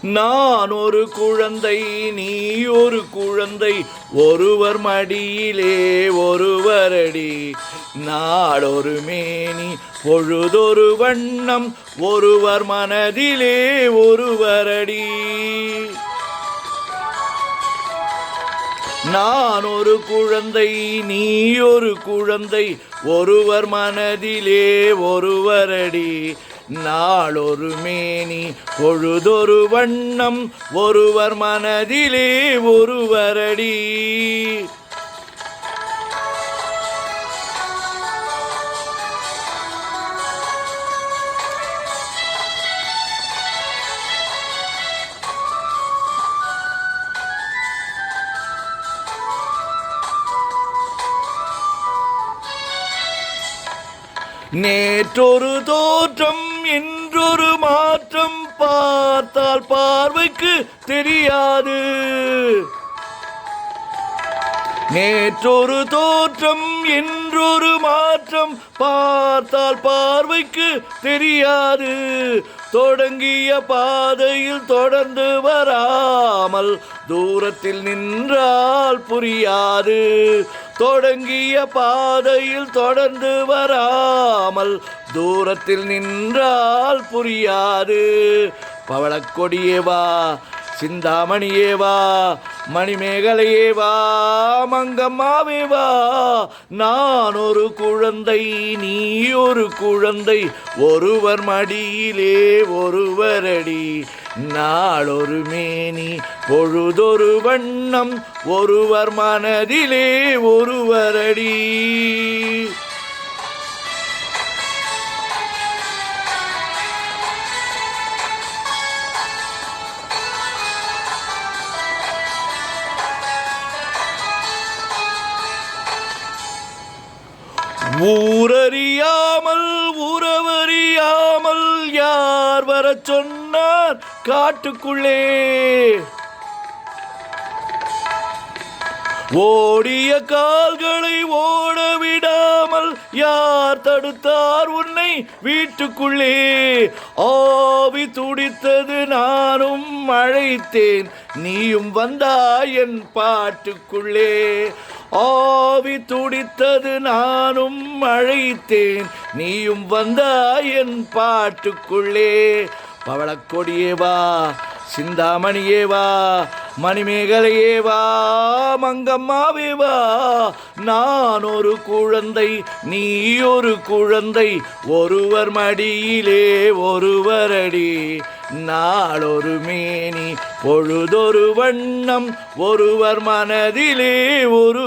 நான் ஒரு குழந்தை, நீ ஒரு குழந்தை, ஒருவர் மடியிலே ஒருவரடி. நாளொரு மேனி பொழுதொரு வண்ணம், ஒருவர் மனதிலே ஒருவரடி. நான் ஒரு குழந்தை, நீ ஒரு குழந்தை, ஒருவர் மனதிலே ஒருவரடி. நாளொரு மேனி பொழுதொரு வண்ணம், ஒருவர் மனதிலே ஒருவரடி. நேற்றொரு தோற்றம், இன்றொரு மாற்றம், பார்த்தால் பார்வைக்கு தெரியாது. நேற்றொரு தோற்றம், இன்றொரு மாற்றம், பார்த்தால் பார்வைக்கு தெரியாது. தொடங்கிய பாதையில் தொடர்ந்து வராமல் தூரத்தில் நின்றால் புரியாது. தொடங்கிய பாதையில் தொடர்ந்து வராமல் தூரத்தில் நின்றால் புரியாது. பவளக்கொடியே வா, சிந்தாமணியே வா, மணிமேகலையே வா, மங்கம்மாவே வா. நான் ஒரு குழந்தை, நீ ஒரு குழந்தை, ஒருவர் மடியிலே ஒருவரடி. நாளொரு மேனி பொழுதொரு வண்ணம், ஒருவர் மனதிலே ஒருவரடி. ஊரறியாமல் உறவறியாமல் யார் வரச் சொன்னார் காட்டுக்குள்ளே? ஓடிய கால்களை ஓட விடாமல் யார் தடுத்தார் உன்னை வீட்டுக்குள்ளே? ஆவி துடித்தது, நானும் அழைத்தேன், நீயும் வந்தாய் என் பாட்டுக்குள்ளே. ஆவி துடித்தது, நானும் அழைத்தேன், நீயும் வந்தாய் என் பாட்டுக்குள்ளே. பவளக்கொடியே வா, சிந்தாமணியே வா, மணிமேகலையே வா, மங்கம்மாவே வா. நான் ஒரு குழந்தை, நீ ஒரு குழந்தை, ஒருவர் மடியிலே ஒருவரடி. நாளொரு மேனி பொழுதொரு வண்ணம், ஒருவர் மனதிலே ஒரு